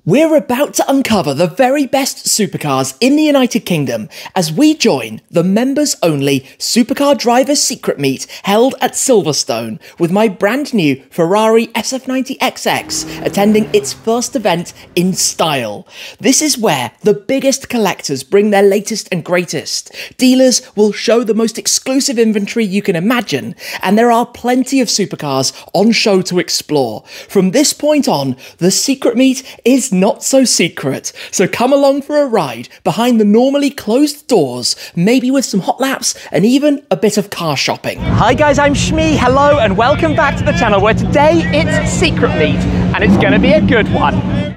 We're about to uncover the very best supercars in the United Kingdom as we join the members-only Supercar Driver secret meet held at Silverstone with my brand new Ferrari SF90 XX attending its first event in style. This is where the biggest collectors bring their latest and greatest. Dealers will show the most exclusive inventory you can imagine, and there are plenty of supercars on show to explore. From this point on, the secret meet is not so secret, so come along for a ride behind the normally closed doors, maybe with some hot laps and even a bit of car shopping. Hi guys, I'm Shmee, hello and welcome back to the channel where today it's secret meet and it's going to be a good one.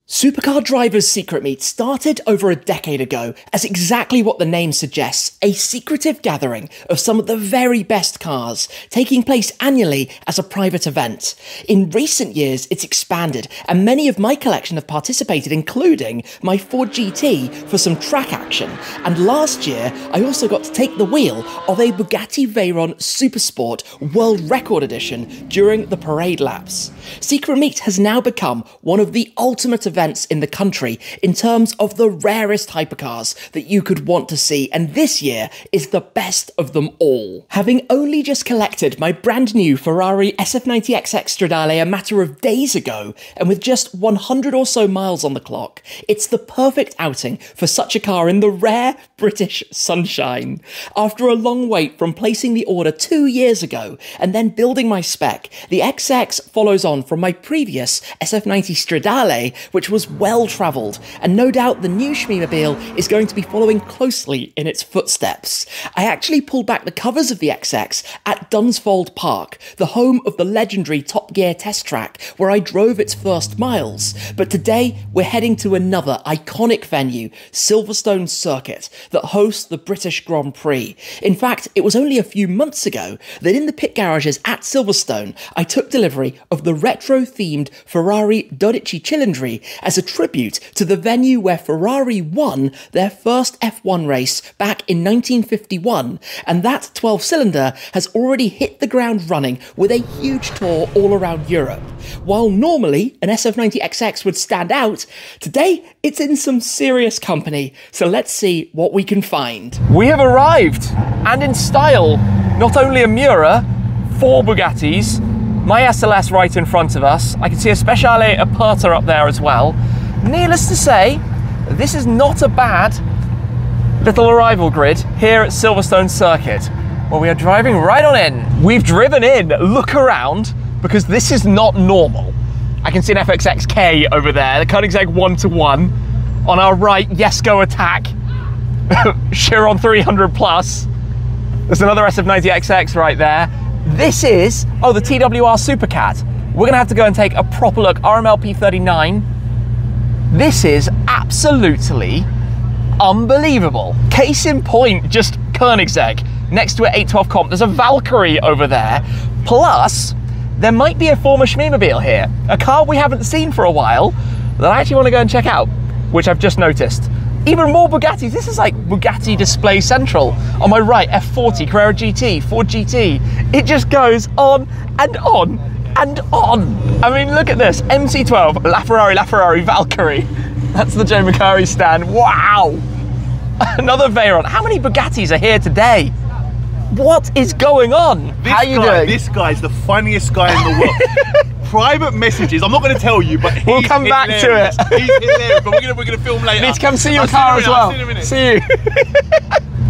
Supercar Driver's secret meet started over a decade ago as exactly what the name suggests, a secretive gathering of some of the very best cars, taking place annually as a private event. In recent years, it's expanded, and many of my collection have participated, including my Ford GT for some track action, and last year I also got to take the wheel of a Bugatti Veyron Supersport World Record Edition during the parade laps. Secret Meet has now become one of the ultimate events in the country in terms of the rarest hypercars that you could want to see, and this year is the best of them all. Having only just collected my brand new Ferrari SF90 XX Stradale a matter of days ago, and with just 100 or so miles on the clock, it's the perfect outing for such a car in the rare British sunshine. After a long wait from placing the order 2 years ago and then building my spec, the XX follows on from my previous SF90 Stradale, which was well travelled, and no doubt the new Shmeemobile is going to be following closely in its footsteps. I actually pulled back the covers of the XX at Dunsfold Park, the home of the legendary Top Gear test track where I drove its first miles, but today we're heading to another iconic venue, Silverstone Circuit, that hosts the British Grand Prix. In fact, it was only a few months ago that in the pit garages at Silverstone I took delivery of the retro-themed Ferrari 12 Cilindri as a tribute to the venue where Ferrari won their first F1 race back in 1951, and that 12-cylinder has already hit the ground running with a huge tour all around Europe. While normally an SF90 XX would stand out, today it's in some serious company, so let's see what we can find. We have arrived, and in style, not only a Miura, 4 Bugattis, my SLS right in front of us. I can see a Speciale Aperta up there as well. Needless to say, this is not a bad little arrival grid here at Silverstone Circuit. Well, we are driving right on in. We've driven in, look around, because this is not normal. I can see an FXXK over there, the Koenigsegg 1-to-1. On our right, Jesko Attack, Chiron 300 plus. There's another SF90 XX right there. This is, oh, the TWR Supercat. We're gonna have to go and take a proper look. RMLP 39. This is absolutely unbelievable. Case in point, just Koenigsegg next to an 812 comp. There's a Valkyrie over there. Plus, there might be a former Shmeemobile here. A car we haven't seen for a while that I actually wanna go and check out, which I've just noticed. Even more Bugattis. This is like Bugatti Display Central. On my right, F40, Carrera GT, Ford GT. It just goes on and on and on. I mean, look at this. MC12, LaFerrari, Valkyrie. That's the Joe Macari stand. Wow. Another Veyron. How many Bugattis are here today? What is going on? How are you doing? This guy's the funniest guy in the world. Private messages, I'm not going to tell you, but we'll come back to it. He's hilarious, but we're going to film later. Need to come see your car as well. See you.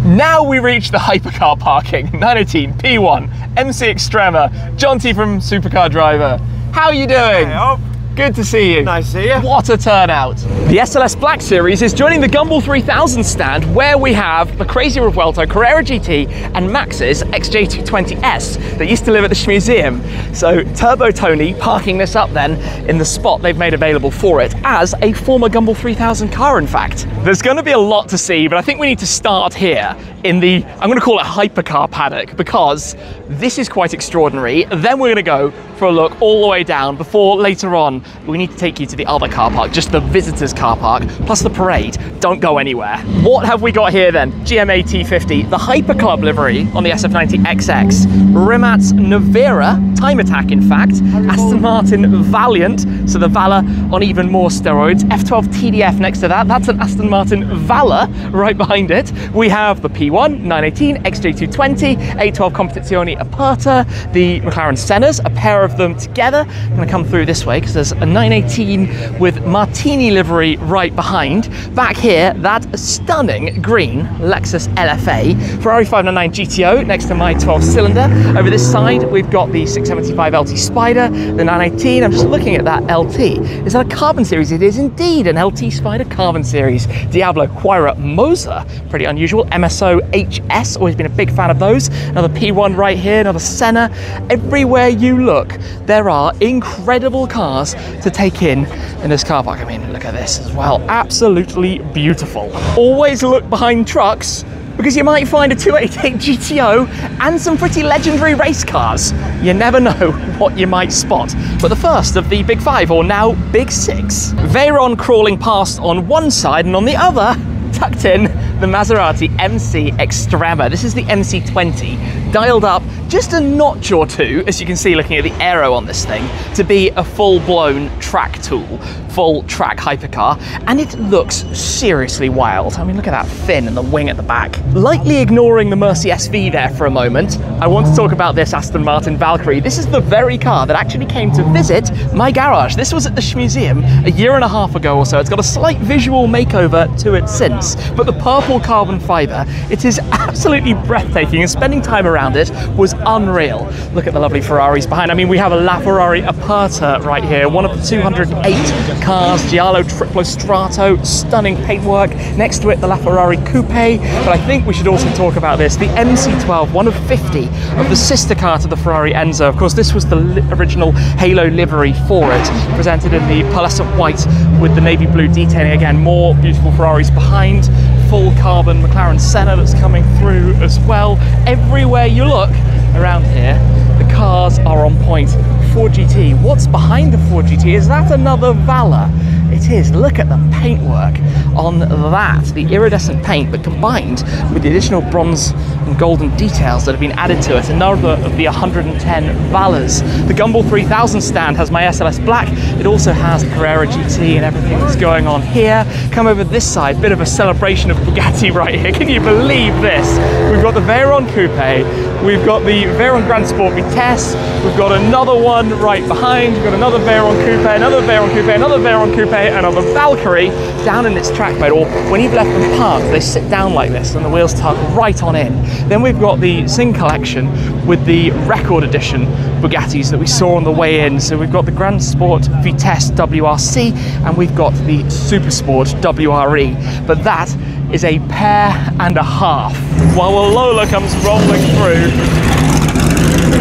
Now we reach the hypercar parking. 918 P1 MC Extrema. John T from Supercar Driver. How are you doing? Hey, good to see you. Nice to see you. What a turnout. The SLS Black Series is joining the Gumball 3000 stand where we have the Crazy Revuelto, Carrera GT and Max's XJ220S that used to live at the Schmuseum. So Turbo Tony parking this up then in the spot they've made available for it as a former Gumball 3000 car, in fact. There's going to be a lot to see, but I think we need to start here in the, I'm going to call it Hypercar Paddock, because this is quite extraordinary. Then we're going to go for a look all the way down before later on we need to take you to the other car park, just the visitors car park, plus the parade. Don't go anywhere. What have we got here then? GMA T50, the Hyper Club livery on the SF90 XX, Rimatt's Nevera, Time Attack in fact, Aston Martin Valiant, so the Valor on even more steroids, F12 TDF next to that, that's an Aston Martin Valor right behind it. We have the P1, 918, XJ220, 812 Competizione Aperta, the McLaren Sennas, a pair of them together. I'm going to come through this way because there's a 918 with Martini livery right behind. Back here, that stunning green Lexus LFA, Ferrari 599 GTO next to my 12-cylinder. Over this side, we've got the 675 LT Spider, the 918. I'm just looking at that LT. Is that a carbon series? It is indeed an LT Spider carbon series. Diablo Quira Moser, pretty unusual. MSO HS, always been a big fan of those. Another P1 right here, another Senna. Everywhere you look, there are incredible cars to take in this car park. I mean, look at this as well. Absolutely beautiful. Always look behind trucks, because you might find a 288 GTO and some pretty legendary race cars. You never know what you might spot. But the first of the Big Five, or now Big Six. Veyron crawling past on one side, and on the other, tucked in, the Maserati MC Extrema. This is the MC20, dialed up just a notch or two, as you can see looking at the aero on this thing, to be a full-blown track tool, full track hypercar, and it looks seriously wild. I mean, look at that fin and the wing at the back. Lightly ignoring the Mercy SV there for a moment, I want to talk about this Aston Martin Valkyrie. This is the very car that actually came to visit my garage. This was at the Museum a year and a half ago or so. It's got a slight visual makeover to it since, but the purple carbon fiber, it is absolutely breathtaking, and spending time around it was unreal. Look at the lovely Ferraris behind. I mean, we have a LaFerrari Aperta right here, one of the 208 cars, Giallo Triplo Strato, stunning paintwork. Next to it, the LaFerrari Coupe. But I think we should also talk about this, the MC12, one of 50 of the sister car to the Ferrari Enzo. Of course, this was the original Halo livery for it, presented in the pearlescent white with the navy blue detailing. Again, more beautiful Ferraris behind. Full carbon McLaren Senna that's coming through as well. Everywhere you look around here, the cars are on point. Ford GT. What's behind the Ford GT? Is that another Valor? It is. Look at the paintwork on that. The iridescent paint, but combined with the additional bronze and golden details that have been added to it. Another of the 110 Valors. The Gumball 3000 stand has my SLS Black. It also has Carrera GT and everything that's going on here. Come over this side, bit of a celebration of Bugatti right here. Can you believe this? We've got the Veyron Coupe. We've got the Veyron Grand Sport Vitesse. We've got another one right behind. We've got another Veyron Coupe, another Veyron Coupe, another Veyron Coupe, another Valkyrie down in its track mode, or when you've left them parked, they sit down like this and the wheels tuck right on in. Then we've got the Zing collection with the record edition Bugattis that we saw on the way in. So we've got the Grand Sport Vitesse WRC and we've got the Supersport WRE. But that is a pair and a half. While the Lola comes rolling through.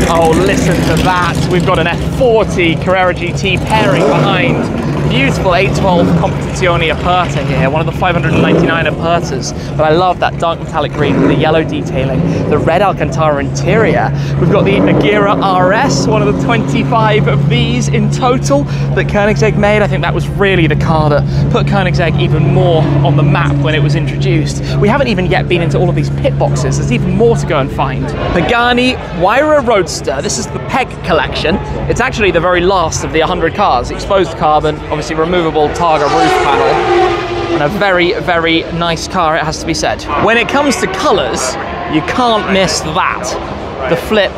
Oh, listen to that. We've got an F40 Carrera GT pairing behind. Beautiful 812 Competizione Aperta here, one of the 599 Apertas. But I love that dark metallic green with the yellow detailing, the red Alcantara interior. We've got the Agera RS, one of the 25 of these in total that Koenigsegg made. I think that was really the car that put Koenigsegg even more on the map when it was introduced. We haven't even yet been into all of these pit boxes. There's even more to go and find. Pagani Huayra Roadster. This is the PEG collection. It's actually the very last of the 100 cars. Exposed carbon, obviously removable Targa roof panel, and a very, very nice car, it has to be said. When it comes to colours, you can't miss that. The flip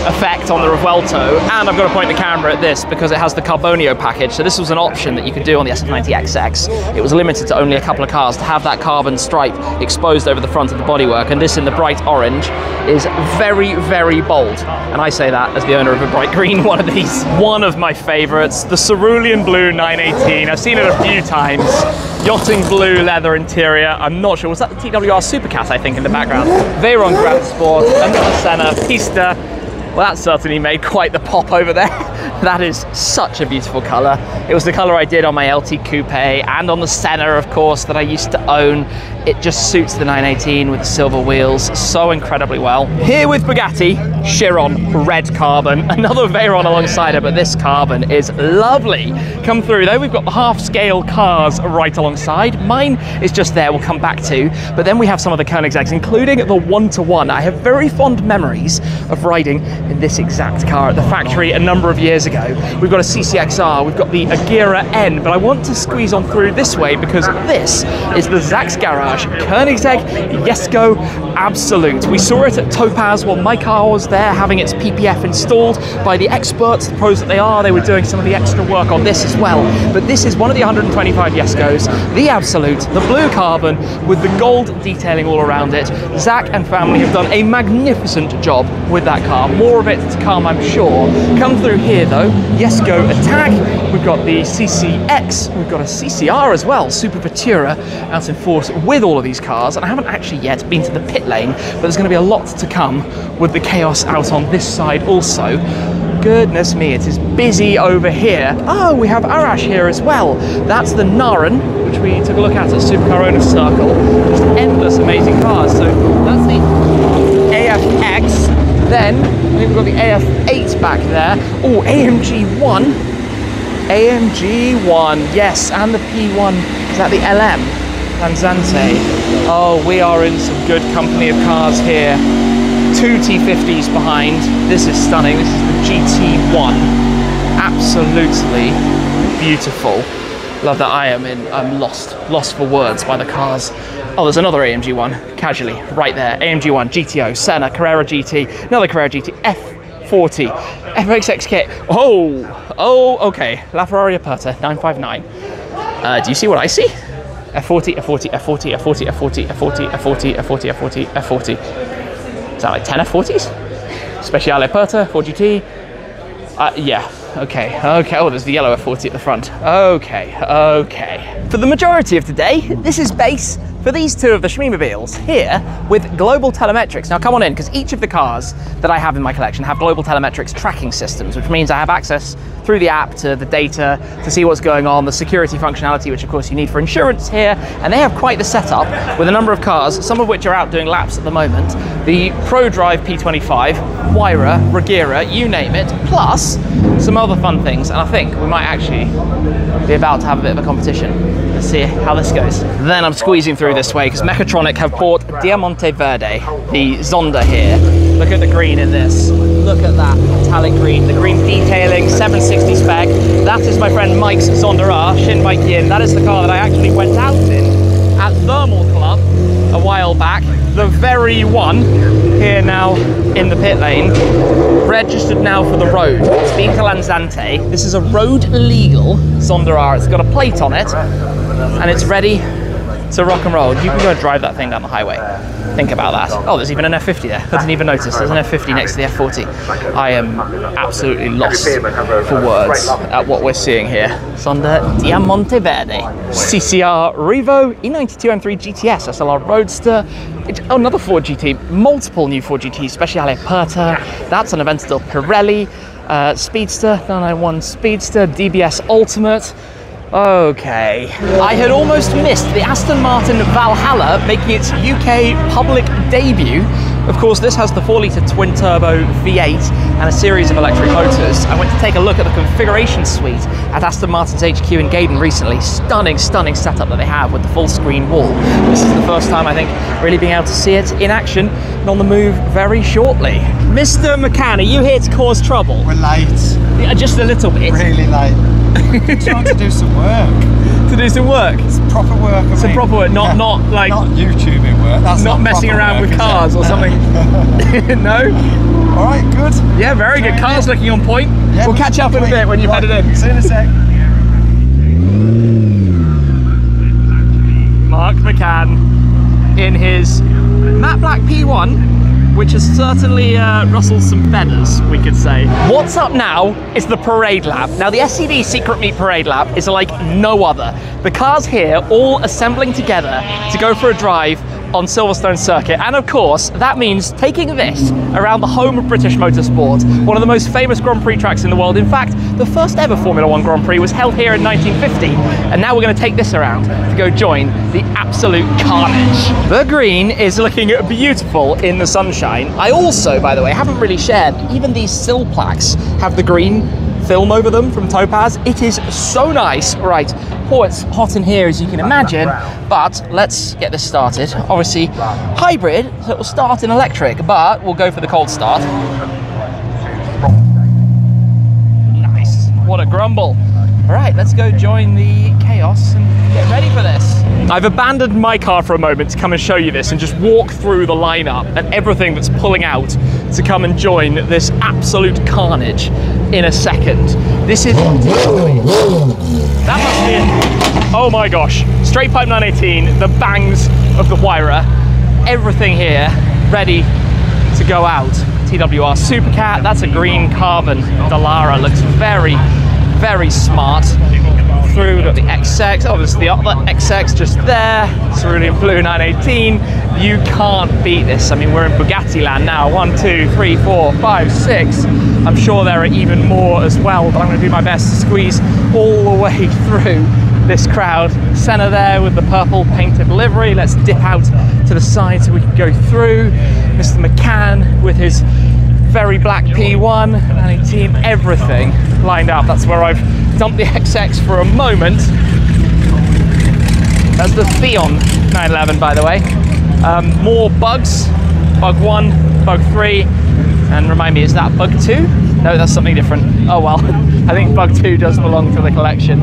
effect on the Revuelto, and I've got to point the camera at this because it has the Carbonio package. So this was an option that you could do on the SF90 XX. It was limited to only a couple of cars to have that carbon stripe exposed over the front of the bodywork, and this in the bright orange is very, very bold. And I say that as the owner of a bright green one of these. One of my favourites, the Cerulean Blue 918. I've seen it a few times. Yachting blue leather interior. I'm not sure, was that the TWR Supercat, I think, in the background? Veyron Grand Sport, another Senna, Pista. Well, that certainly made quite the pop over there. That is such a beautiful colour. It was the colour I did on my LT Coupe and on the Senna, of course, that I used to own. It just suits the 918 with the silver wheels so incredibly well. Here with Bugatti, Chiron Red Carbon, another Veyron alongside it, but this carbon is lovely. Come through though, we've got the half-scale cars right alongside. Mine is just there, we'll come back to, but then we have some of the Koenigsegg's, including the 1-to-1. I have very fond memories of riding in this exact car at the factory a number of years ago. We've got a CCXR, we've got the Agera N, but I want to squeeze on through this way because this is the Zach's Garage Koenigsegg Jesko Absolute. We saw it at Topaz while my car was there having its PPF installed by the experts, the pros that they are. They were doing some of the extra work on this as well. But this is one of the 125 Jeskos, the Absolute, the blue carbon with the gold detailing all around it. Zach and family have done a magnificent job with that car. More of it to come, I'm sure. Come through here though, Jesko Attack. We've got the CCX, we've got a CCR as well, Super Vettura out in force with all of these cars. And I haven't actually yet been to the pit lane, but there's going to be a lot to come with the chaos out on this side also. Goodness me, it is busy over here. Oh, we have Arash here as well. That's the Naren, which we took a look at Supercar Owners Circle. Just endless amazing cars. So that's the AFX. Then I think we've got the AF8 back there. Oh, AMG1. AMG1, yes, and the P1. Is that the LM? Lanzante. Oh, we are in some good company of cars here. Two T50s behind. This is stunning. This is the GT1. Absolutely beautiful. Love that. I'm lost for words by the cars. Oh, there's another AMG one, casually, right there. AMG one, GTO, Senna, Carrera GT, another Carrera GT, F40, FXX kit. Oh, okay. La Ferrari Aperta 959. Do you see what I see? F40, F40, F40, F40, F40, F40, F40, F40, F40, F40. Is that like 10 F40s? Speciale Aperta, 4GT. Yeah, okay. Oh, there's the yellow F40 at the front. Okay. For the majority of today, this is base for these two of the Shmeemobiles here with global telemetrics. Now come on in, because each of the cars that I have in my collection have global telemetrics tracking systems, which means I have access through the app to the data to see what's going on, the security functionality, which of course you need for insurance here, and they have quite the setup with a number of cars, some of which are out doing laps at the moment. The ProDrive P25, Huayra, Regera, you name it, plus some other fun things, and I think we might actually be about to have a bit of a competition. Let's see how this goes. Then I'm squeezing through this way because Mechatronic have bought Diamante Verde, the Zonda here. Look at the green in this. Look at that metallic green, the green detailing, 760 spec. That is my friend Mike's Zonda R, Shin Bike Yin. That is the car that I actually went out in at Thermal Club a while back. The very one here now in the pit lane, registered now for the road. It's been to Lanzante. This is a road legal Zonda R. It's got a plate on it and it's ready to rock and roll. You can go and drive that thing down the highway. Think about that. Oh, there's even an F50 there. I didn't even notice. There's an F50 next to the F40. I am absolutely lost for words at what we're seeing here. Zonda Diamante Verde. CCR Revo E92 M3 GTS SLR Roadster. Another Ford GT. Multiple new Ford GTs. Speciale Aperta. That's an Aventador Pirelli. Speedster 991 Speedster. DBS Ultimate. Okay. I had almost missed the Aston Martin Valhalla making its UK public debut. Of course, this has the 4-litre twin-turbo V8 and a series of electric motors. I went to take a look at the configuration suite at Aston Martin's HQ in Gaydon recently. Stunning setup that they have with the full-screen wall. This is the first time, I think, really being able to see it in action and on the move very shortly. Mr. McCann, are you here to cause trouble? We're late. Yeah, just a little bit. Really late. Trying to do some work. To do some work? It's proper work. Some proper work, not like... Not YouTubing work. That's not messing around with cars or something. No? All right, good. Yeah, very good. Car's looking on point. Yeah, we'll catch up in a bit when you've headed in. See you in a sec. Mark McCann in his matte black P1, which has certainly rustled some feathers, we could say. What's up now is the Parade Lab. Now, the SCD Secret Meet Parade Lab is like no other. The cars here all assembling together to go for a drive on Silverstone circuit, and of course that means taking this around the home of British motorsport, one of the most famous Grand Prix tracks in the world. In fact, the first ever Formula One Grand Prix was held here in 1950, and now we're going to take this around to go join the absolute carnage. The green is looking beautiful in the sunshine. I also, by the way, haven't really shared, even these sill plaques have the green film over them from Topaz. It is so nice. Right, oh, it's hot in here as you can imagine, but let's get this started. Obviously hybrid, so it will start in electric, but we'll go for the cold start. Nice, what a grumble. All right, let's go join the chaos and get ready for this. I've abandoned my car for a moment to come and show you this and just walk through the lineup and everything that's pulling out to come and join this absolute carnage in a second. This is, that must be it. Oh my gosh, straight pipe 918, the bangs of the Huayra, everything here ready to go out. TWR Supercar, that's a green carbon Dallara, looks very, very smart. Through, we've got the XX, obviously the other XX just there, cerulean blue 918. You can't beat this. I mean, we're in Bugatti land now. 1, 2, 3, 4, 5, 6. I'm sure there are even more as well, but I'm going to do my best to squeeze all the way through this crowd. Senna there with the purple painted livery. Let's dip out to the side so we can go through. Mr. McCann with his very black P1, 918, everything lined up. That's where I've dumped the XX for a moment. That's the Theon 911, by the way. More bugs, bug 1, bug 3, and remind me, is that bug 2? No, that's something different. Oh well, I think bug 2 does belong to the collection.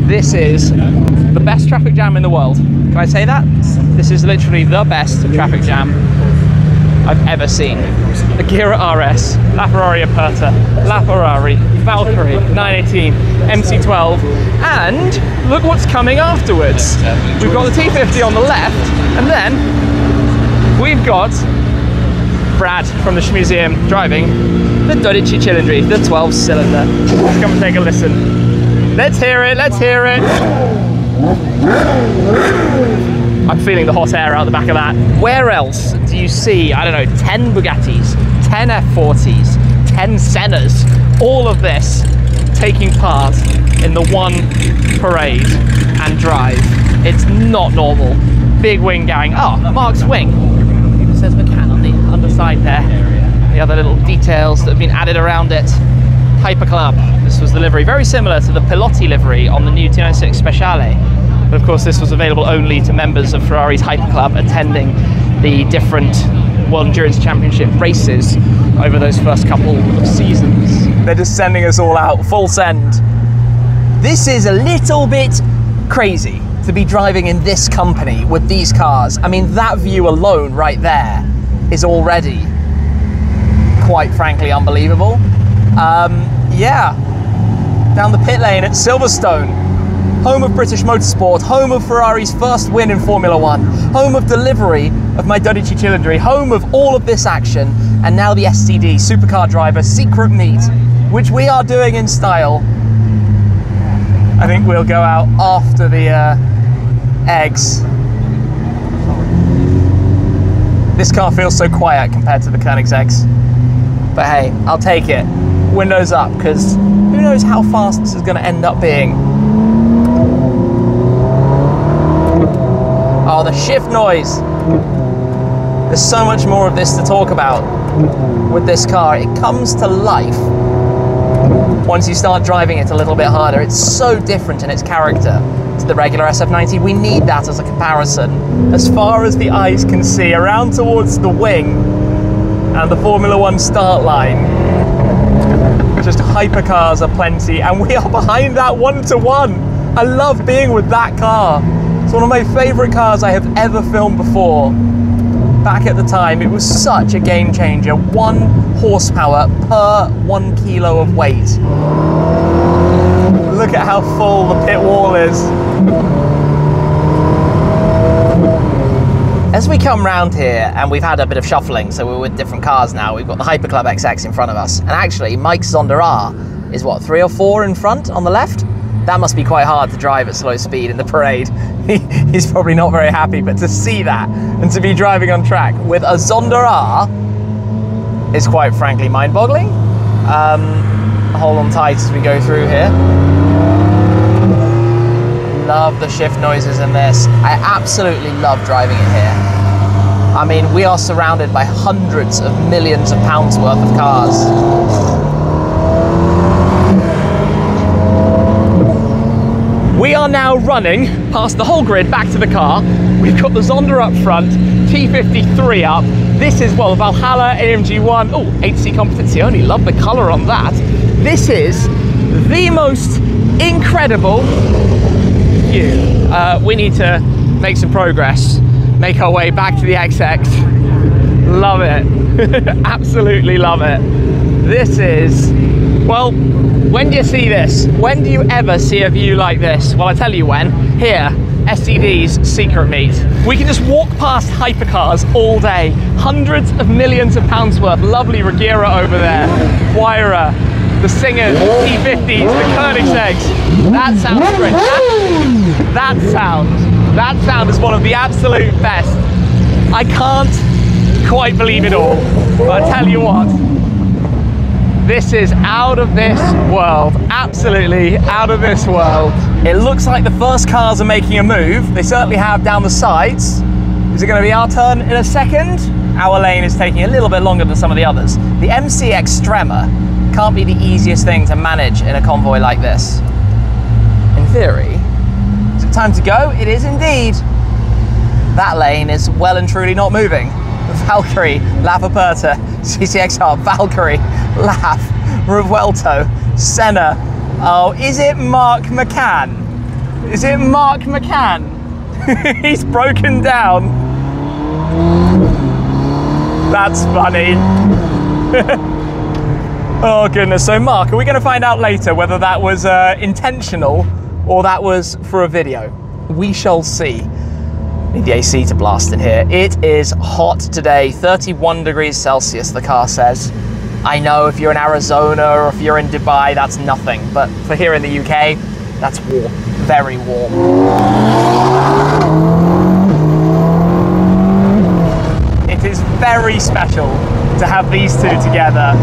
This is the best traffic jam in the world. Can I say that? This is literally the best traffic jam I've ever seen. The Gira RS, La Ferrari Aperta, La Ferrari, Valkyrie, 918, MC12, and look what's coming afterwards. We've got the T50 on the left, and then we've got Brad from the Museum driving the 12 Cylindri, the 12-cylinder. Let's come and take a listen. Let's hear it, let's hear it. I'm feeling the hot air out the back of that. Where else do you see, I don't know, 10 Bugattis, 10 F40s, 10 Sennas, all of this taking part in the one parade and drive? It's not normal. Big wing gang. Oh, Mark's wing. It says McCann on the underside there. The other little details that have been added around it. Hyperclub. This was the livery, very similar to the Pilotti livery on the new 296 Speciale. But of course, this was available only to members of Ferrari's Hyperclub attending the different World Endurance Championship races over those first couple of seasons. They're just sending us all out, full send. This is a little bit crazy to be driving in this company with these cars. I mean, that view alone right there is already quite frankly unbelievable. Yeah, down the pit lane at Silverstone. Home of British motorsport, home of Ferrari's first win in Formula One, home of delivery of my 12 Cylindri, home of all of this action, and now the STD, Supercar Driver, secret meet, which we are doing in style. I think we'll go out after the eggs. This car feels so quiet compared to the Koenigsegg's, but hey, I'll take it. Windows up, because who knows how fast this is going to end up being. Oh, the shift noise. There's so much more of this to talk about with this car. It comes to life once you start driving it a little bit harder. It's so different in its character to the regular SF90. We need that as a comparison. As far as the eyes can see, around towards the wing and the Formula One start line, just hypercars are plenty, and we are behind that 1-to-1. I love being with that car. It's one of my favorite cars I have ever filmed before. Back at the time, it was such a game changer. 1 horsepower per 1 kilo of weight. Look at how full the pit wall is. As we come round here, and we've had a bit of shuffling, so we're with different cars now. We've got the Hyperclub XX in front of us. And actually, Mike's Zonda R is what, 3 or 4 in front on the left? That must be quite hard to drive at slow speed in the parade. He's probably not very happy, but to see that and to be driving on track with a Zonda R is quite frankly mind-boggling. hold on tight as we go through here. Love the shift noises in this. I absolutely love driving it here. I mean, we are surrounded by hundreds of millions of pounds worth of cars. We are now running past the whole grid back to the car. We've got the Zonda up front, T53 up. This is, well, Valhalla AMG 1. Oh, HC competency only. Love the color on that. This is the most incredible view. We need to make some progress, make our way back to the XX. Love it. Absolutely love it. This is, well, when do you see this? When do you ever see a view like this? Well, I tell you when. Here, SCD's secret meet. We can just walk past hypercars all day. Hundreds of millions of pounds worth. Lovely Regera over there. Huayra, the Singers, the T50s, the Koenigseggs. That sounds great. That sound is one of the absolute best. I can't quite believe it all, but I tell you what, this is out of this world. Absolutely out of this world. It looks like the first cars are making a move. They certainly have down the sides. Is it going to be our turn in a second? Our lane is taking a little bit longer than some of the others. The MC Extrema can't be the easiest thing to manage in a convoy like this. In theory. Is it time to go? It is indeed. That lane is well and truly not moving. Valkyrie, La Aperta, CCXR, Valkyrie, Lav, Revuelto, Senna. Oh, is it Mark McCann? Is it Mark McCann? He's broken down. That's funny. Oh goodness, so Mark, are we going to find out later whether that was intentional or that was for a video? We shall see. Need the AC to blast in here. It is hot today, 31 degrees Celsius, the car says. I know if you're in Arizona or if you're in Dubai, that's nothing. But for here in the UK, that's warm, very warm. It is very special to have these two together.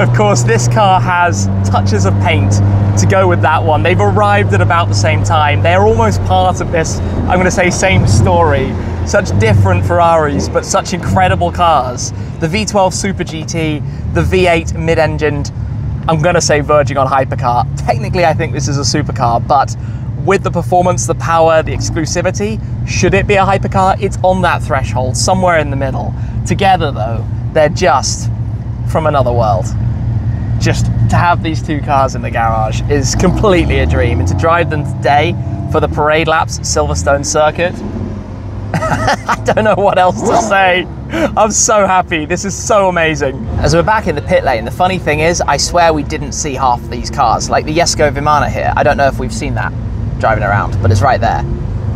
Of course, this car has touches of paint to go with that one. They've arrived at about the same time. They're almost part of this, I'm going to say, same story. Such different Ferraris, but such incredible cars. The V12 Super GT, the V8 mid-engined, I'm going to say verging on hypercar. Technically, I think this is a supercar, but with the performance, the power, the exclusivity, should it be a hypercar? It's on that threshold, somewhere in the middle. Together, though, they're just from another world. Just to have these two cars in the garage is completely a dream, and to drive them today for the parade laps at Silverstone circuit, I don't know what else to say. I'm so happy. This is so amazing. As we're back in the pit lane, the funny thing is, I swear we didn't see half of these cars. Like the Jesko Vimana here, I don't know if we've seen that driving around, but it's right there.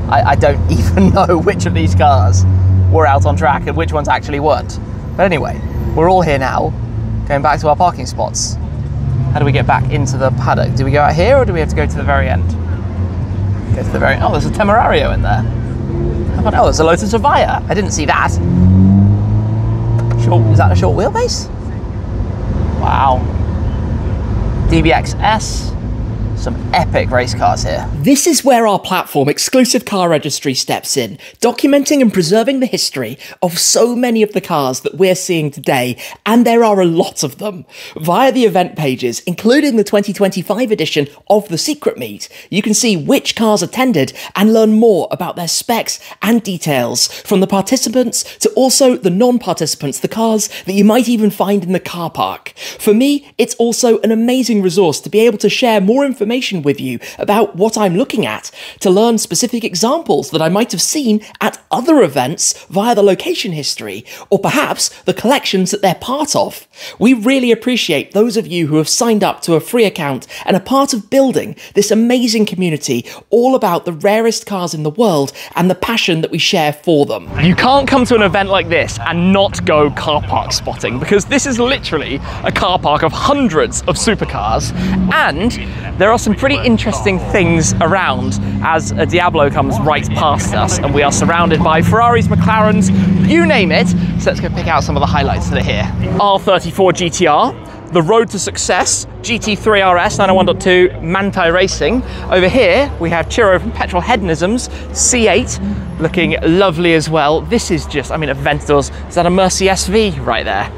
I don't even know which of these cars were out on track and which ones actually weren't. But anyway, we're all here now, going back to our parking spots. How do we get back into the paddock? Do we go out here or do we have to go to the very end? Go to the very end. Oh, there's a Temerario in there. Oh, there's a Lotus Evija. I didn't see that. Short, is that a short wheelbase? Wow. DBX S. Some epic race cars here. This is where our platform Exclusive Car Registry steps in, documenting and preserving the history of so many of the cars that we're seeing today, and there are a lot of them. Via the event pages, including the 2025 edition of the Secret Meet, you can see which cars attended and learn more about their specs and details, from the participants to also the non-participants, the cars that you might even find in the car park. For me, it's also an amazing resource to be able to share more information with you about what I'm looking at, to learn specific examples that I might have seen at other events via the location history, or perhaps the collections that they're part of. We really appreciate those of you who have signed up to a free account and are part of building this amazing community all about the rarest cars in the world and the passion that we share for them. You can't come to an event like this and not go car park spotting, because this is literally a car park of hundreds of supercars, and there are are some pretty interesting things around as a Diablo comes right past us, and we are surrounded by Ferraris, McLarens, you name it. So let's go pick out some of the highlights that are here. R34 GTR, the Road to Success, GT3 RS 901.2 Manti Racing. Over here we have Chiro from Petrol Hedonisms, C8, looking lovely as well. This is just, I mean, Aventadors. Is that a Mercy SV right there?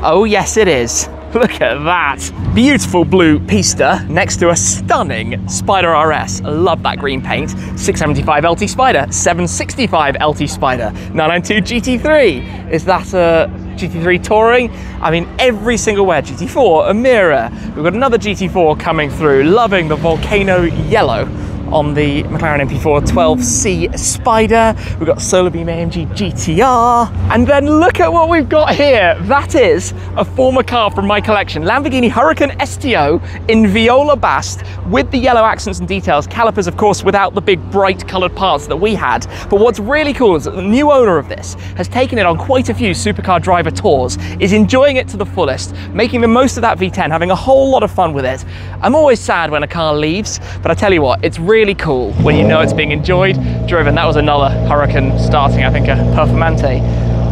Oh yes it is. Look at that. Beautiful blue pista next to a stunning Spider RS. I love that green paint. 675 LT Spider, 765 LT Spider, 992 GT3. Is that a GT3 Touring? I mean, every single way. GT4, Amira. We've got another GT4 coming through. Loving the Volcano Yellow on the McLaren MP4 12C Spider. We've got Solar Beam AMG GTR. And then look at what we've got here. That is a former car from my collection. Lamborghini Huracan STO in Viola Bast with the yellow accents and details. Calipers, of course, without the big bright colored parts that we had. But what's really cool is that the new owner of this has taken it on quite a few Supercar Driver tours, is enjoying it to the fullest, making the most of that V10, having a whole lot of fun with it. I'm always sad when a car leaves, but I tell you what, it's really cool when you know it's being enjoyed, driven. That was another Huracan starting, I think, a Performante.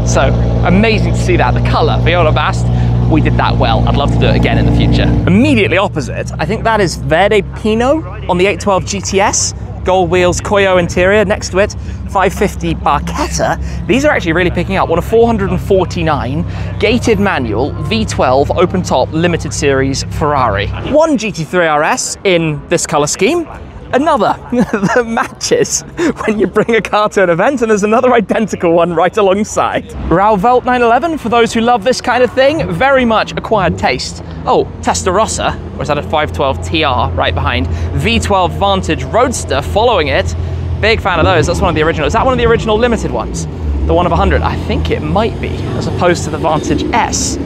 So amazing to see that. The color, Viola Bast, we did that well. I'd love to do it again in the future. Immediately opposite, I think that is Verde Pinot on the 812 GTS. Gold wheels, Koyo interior. Next to it, 550 Barchetta. These are actually really picking up. What a 449 gated manual V12 open top limited series Ferrari. One GT3 RS in this color scheme. Another that matches when you bring a car to an event, and there's another identical one right alongside. Rauvelt 911, for those who love this kind of thing, very much acquired taste. Oh, Testarossa, or is that a 512 TR right behind? V12 Vantage Roadster following it. Big fan of those. That's one of the original. Is that one of the original limited ones? The one of 100? I think it might be, as opposed to the Vantage S.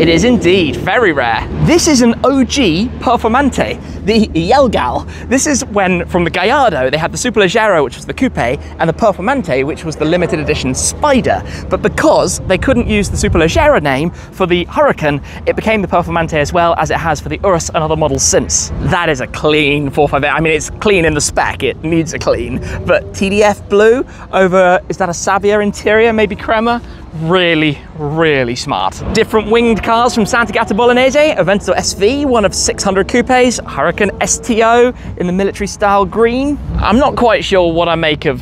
It is indeed, very rare. This is an OG Performante, the Yelgal. This is when, from the Gallardo, they had the Superleggero, which was the coupe, and the Performante, which was the limited edition Spider. But because they couldn't use the Superleggero name for the Huracan, it became the Performante as well, as it has for the Urus and other models since. That is a clean 458. I mean, it's clean in the spec, it needs a clean. But TDF blue over, is that a Sabia interior, maybe crema? Really, really smart. Different winged cars from Santa Gata Bolognese, Aventador SV, one of 600 coupes, Huracan STO in the military style green. I'm not quite sure what I make of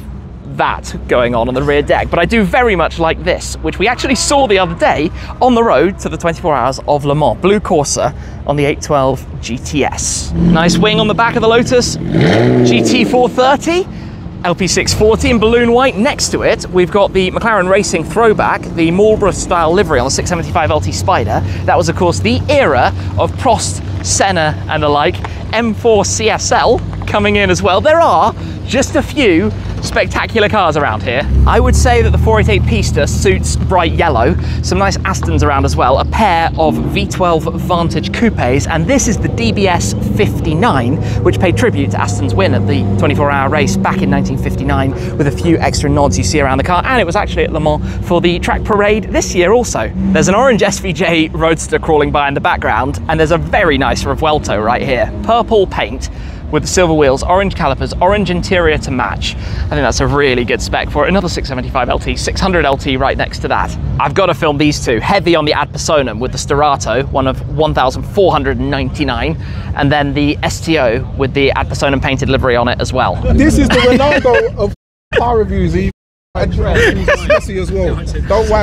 that going on the rear deck, but I do very much like this, which we actually saw the other day on the road to the 24 Hours of Le Mans. Blue Corsa on the 812 GTS. Nice wing on the back of the Lotus GT430. LP640 in balloon white. Next to it, we've got the McLaren Racing throwback, the Marlboro style livery on the 675 LT Spider. That was, of course, the era of Prost, Senna, and the like. M4 CSL coming in as well. There are just a few spectacular cars around here. I would say that the 488 Pista suits bright yellow. Some nice Astons around as well. A pair of V12 Vantage coupes, and this is the DBS 59, which paid tribute to Aston's win at the 24-hour race back in 1959, with a few extra nods you see around the car. And it was actually at Le Mans for the track parade this year also. There's an orange SVJ Roadster crawling by in the background, and there's a very nice Revuelto right here. Purple paint with the silver wheels, orange calipers, orange interior to match. I think that's a really good spec for it. Another 675 LT, 600 LT right next to that. I've got to film these two. Heavy on the ad personam with the Starato, one of 1,499, and then the STO with the ad personam painted livery on it as well. This is the Ronaldo of car reviews. As well.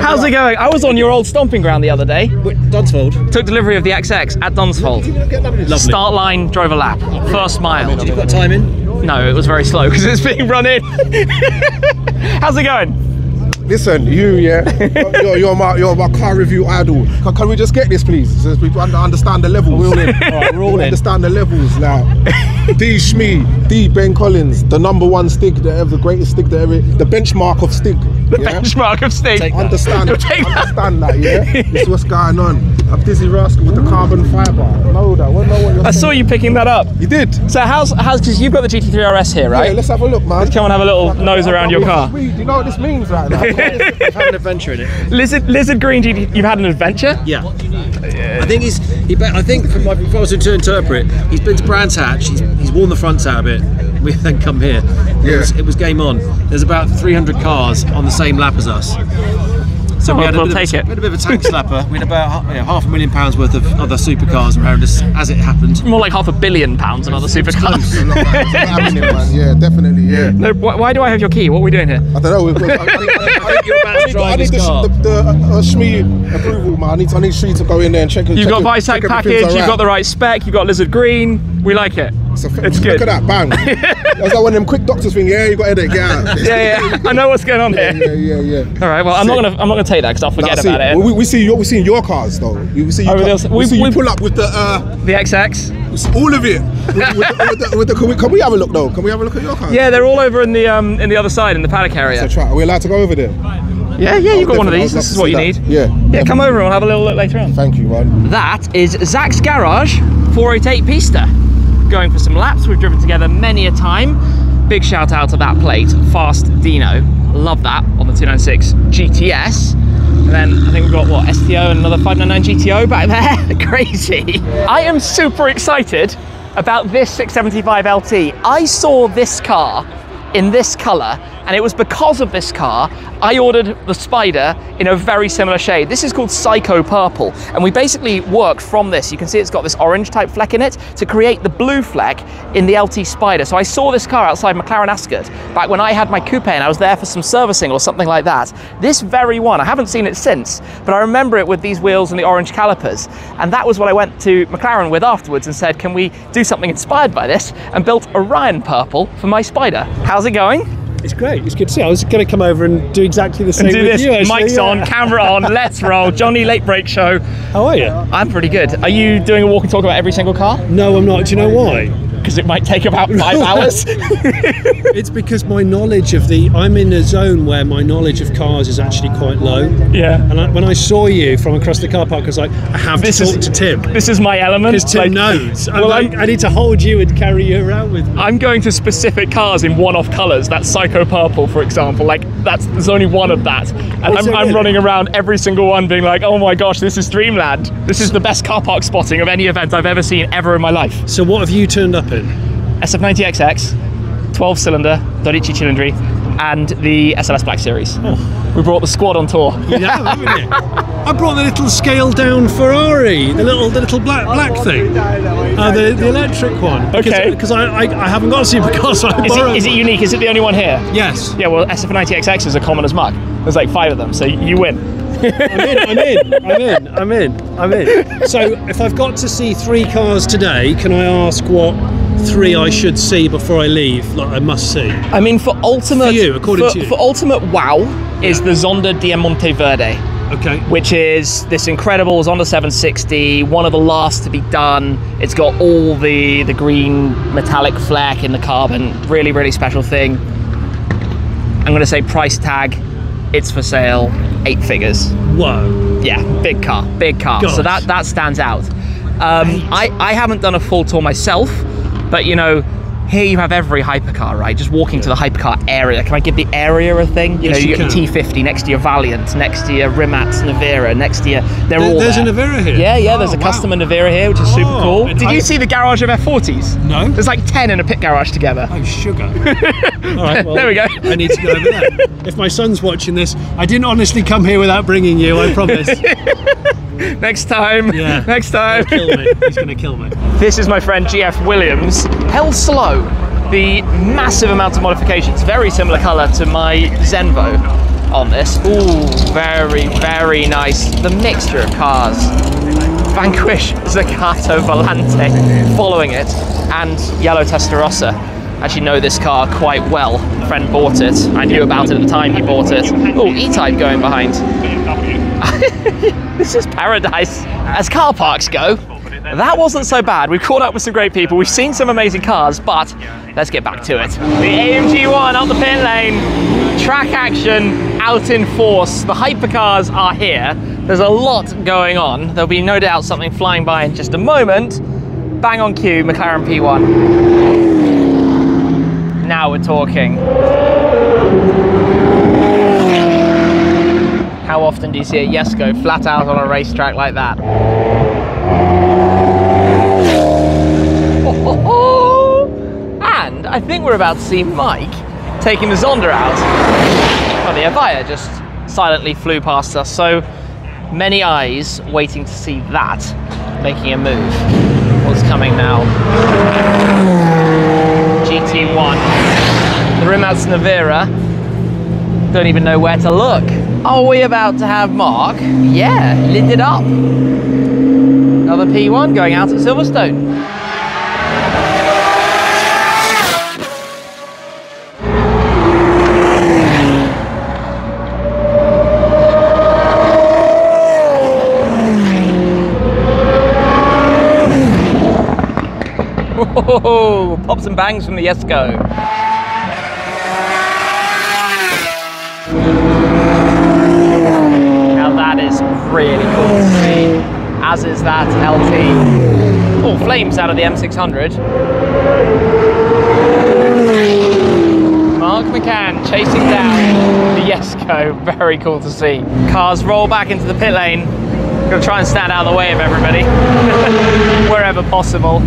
How's it going? I was on your old stomping ground the other day. Dunsfold. Took delivery of the XX at Dunsfold. Lovely. Start line, drove a lap. First mile. Did you put time in? No, it was very slow because it's being run in. How's it going? Listen, you're my car review idol. Can we just get this, please? So we understand the levels. We're all in. All right, we're all in. Understand the levels now. D. Shmee, D. Ben Collins, the #1 Stig, the greatest Stig that ever, the benchmark of Stig. The benchmark of Stig. Understand that, yeah? This is what's going on. A Dizzy Rascal with the carbon fibre. Know that, we know what you're I saw you picking that up. You did? So how's because you've got the GT3 RS here, right? Yeah, let's have a look, man. Let's come and have a little nose around your car. Do you know what this means right now? I've had an adventure in it. Lizard Green GT, you've had an adventure? Yeah. I think I think if I was to interpret, he's been to Brands Hatch, he's worn the fronts out a bit. We then come here. It was game on. There's about 300 cars on the same lap as us. So we had a bit of a tank slapper. We had about £500,000 worth of other supercars around us as it happened. More like £500 million of other supercars. Yeah, definitely, yeah. No, why do I have your key? What are we doing here? I don't know. I need the SME approval, man. I need Shmi to go in there and check. You've got Visac package. Right. You've got the right spec. You've got Lizard Green. We like it. It's good. Look at that, bang. That's like one of them quick doctors thing. Yeah, you got a headache. Get out. yeah. I know what's going on here. Yeah. All right. Well, I'm not gonna take that because I'll forget about it. We see your cars though. We see you pull up with the XX. All of it. Can we have a look though? Can we have a look at your cars? Yeah, they're all over in the other side in the paddock area. So are we allowed to go over there? Yeah, you've got one of these. This is what you need. Yeah, come over and we'll have a little look later on. Thank you, man. That is Zach's Garage 488 Pista. Going for some laps. We've driven together many a time. Big shout out to that plate, Fast Dino. Love that on the 296 GTS. And then I think we've got what, STO and another 599 GTO back there. Crazy. I am super excited about this 675 LT. I saw this car in this color, and it was because of this car I ordered the Spider in a very similar shade. This is called Psycho Purple, and we basically worked from this. You can see it's got this orange type fleck in it to create the blue fleck in the LT Spider. So I saw this car outside McLaren Ascot back when I had my coupe and I was there for some servicing or something like that. This very one, I haven't seen it since, but I remember it with these wheels and the orange calipers, and that was what I went to McLaren with afterwards and said, can we do something inspired by this, and built Orion Purple for my Spider. How's it going? It's great. It's good to see. I was going to come over and do exactly the same with you. Mic's on, camera on, let's roll. Johnny Late Break Show. How are you? I'm pretty good. Are you doing a walk and talk about every single car? No, I'm not. Do you know why? Because it might take about 5 hours. It's because my knowledge of I'm in a zone where my knowledge of cars is actually quite low. Yeah. And when I saw you from across the car park, I was like, I have to talk to Tim. This is my element. Because Tim knows. I need to hold you and carry you around with me. I'm going to specific cars in one-off colours. That's Psycho Purple, for example. Like, there's only one of that. And I'm running around every single one being like, oh my gosh, this is Dreamland. This is the best car park spotting of any event I've ever seen ever in my life. So what have you turned up in? SF90 XX, 12-cylinder, Dodici Cilindri, and the SLS Black Series. Oh. We brought the squad on tour. You have, haven't you? I brought the little scaled-down Ferrari, the little black thing, the electric one. Because I haven't got a supercar, so I borrowed. Is it unique? Is it the only one here? Yes. Yeah. Well, SF90 XXs are common as muck. There's like 5 of them, so you win. I'm in. So if I've got to see 3 cars today, can I ask what 3 I should see before I leave? Like I must see. I mean, for ultimate, for ultimate wow, is the Zonda Diamante Verde. Okay. Which is this incredible Zonda 760, one of the last to be done. It's got all the green metallic fleck in the carbon. Really, really special thing. I'm going to say price tag. It's for sale, 8 figures. Whoa. Yeah, big car. Gosh. So that stands out. I haven't done a full tour myself, but you know, here you have every hypercar, right? Just walking to the hypercar area. Can I give the area a thing? You know, you get the T50 next to your Valiant, next to your Rimac Navera, next to your... There's a Navera here? Yeah, there's a customer Navera here, which is super cool. Did you see the garage of F40s? No. There's like 10 in a pit garage together. Oh, sugar. All right, well, there we go. I need to go over there. If my son's watching this, I didn't honestly come here without bringing you, I promise. Next time. Yeah. Next time. He'll kill me. He's going to kill me. This is my friend GF Williams. Hell Slow. The massive amount of modifications. Very similar colour to my Zenvo on this. Ooh, very, very nice. The mixture of cars. Vanquish Zaccato Volante following it. And yellow Testarossa. Actually know this car quite well. A friend bought it. I knew about it at the time he bought it. Oh, E-Type going behind. This is paradise. As car parks go, that wasn't so bad. We've caught up with some great people. We've seen some amazing cars, but let's get back to it. The AMG 1 out the pit lane. Track action out in force. The hypercars are here. There's a lot going on. There'll be no doubt something flying by in just a moment. bang on cue, McLaren P1. Now we're talking. How often do you see a yes go flat out on a racetrack like that? And I think we're about to see Mike taking the Zonda out. Oh, the Avaya just silently flew past us. So many eyes waiting to see that making a move. What's coming now? GT1. The Rimac Nevera. Don't even know where to look. Are we about to have Mark? Yeah, lit it up. Another P1 going out at Silverstone. Whoa, pops and bangs from the Yes-Go. Now that is really cool to see, as is that LT. Oh, flames out of the M600. Mark McCann chasing down the Yes-Go, very cool to see. Cars roll back into the pit lane. Gonna try and stand out of the way of everybody, wherever possible.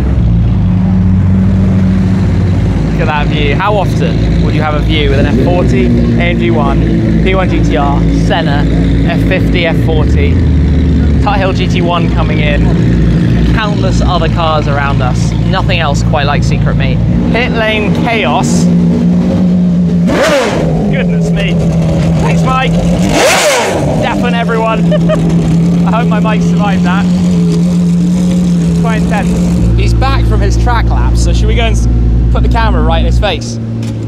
Look at that view. How often would you have a view with an F40, AMG1, P1 GTR, Senna, F50, F40, Tar Heel GT1 coming in, countless other cars around us. Nothing else quite like Secret Meat. Pit lane chaos. Goodness me. Thanks, Mike. Deafen everyone. I hope my mic survived that. It's quite intense. He's back from his track lap, so should we go and put the camera right in his face?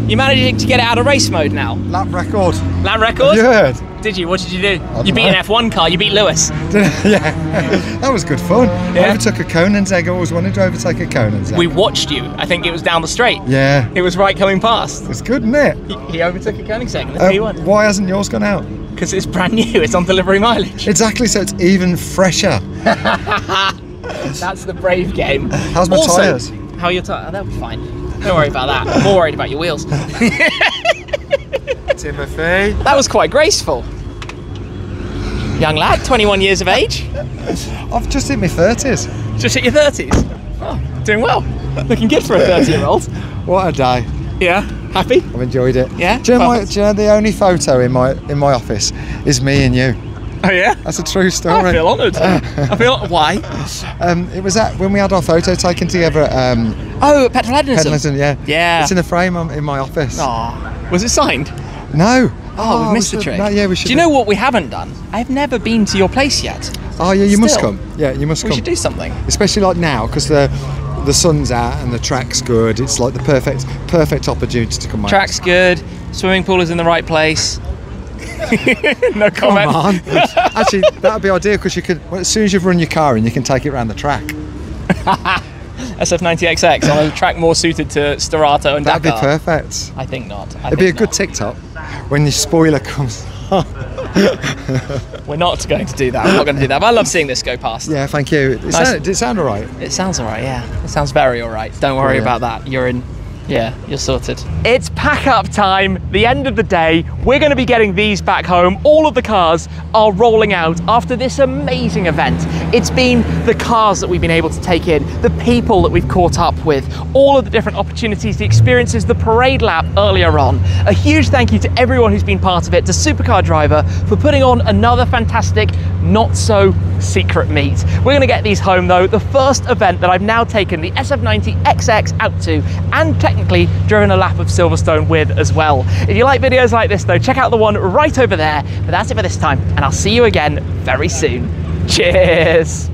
You managed to get it out of race mode now? Lap record. Lap record? Yeah. Did you? What did you do? You beat an F1 car, you beat Lewis. Yeah, that was good fun. Yeah. I overtook a Conan's egg. I always wanted to overtake a Conan's egg. We watched you. I think it was down the straight. Yeah. It was right coming past. It's good, isn't it? He overtook a Koenigsegg in the P1. Why hasn't yours gone out? Because it's brand new, it's on delivery mileage. Exactly, so it's even fresher. That's the brave game. How's my tyres? How are your tyres? Oh, they'll be fine. Don't worry about that. I'm more worried about your wheels. Timothy. That was quite graceful. Young lad, 21 years of age. I've just hit my 30s. Just hit your 30s? Oh, doing well. Looking good for a 30-year-old. What a day. Yeah, happy? I've enjoyed it. Yeah? Do you know the only photo in my office is me and you? Oh yeah? That's a true story. I feel honoured. I feel, why? It was when we had our photo taken together at oh, Petrol Hedonism, yeah. Yeah. It's in a frame in my office. Oh, was it signed? No. Oh, we've missed the trick. No, yeah, we should. Do you know what we haven't done? I've never been to your place yet. Oh yeah, you must come. Yeah, you must come. We should do something. Especially like now, because the sun's out and the track's good. It's like the perfect opportunity to come out. Track's good. Swimming pool is in the right place. No comment. Come on. Actually, that would be ideal because you could. Well, as soon as you've run your car in, you can take it around the track. SF90 XX on a track more suited to Starato and That'd Dakar. be perfect. I think not. It'd be a good TikTok when your spoiler comes on. We're not going to do that. We're not going to do that. But I love seeing this go past. Yeah, thank you. Did it sound all right? It sounds all right, yeah. It sounds very all right. Don't worry about that. You're in. Yeah, you're sorted. It's pack up time, the end of the day. We're going to be getting these back home. All of the cars are rolling out after this amazing event. It's been the cars that we've been able to take in, the people that we've caught up with, all of the different opportunities, the experiences, the parade lap earlier on. A huge thank you to everyone who's been part of it, to Supercar Driver for putting on another fantastic, not so secret meet. We're going to get these home though, the first event that I've now taken the SF90 XX out to, and technically driven a lap of Silverstone with as well. If you like videos like this though, check out the one right over there. But that's it for this time, and I'll see you again very soon. Cheers!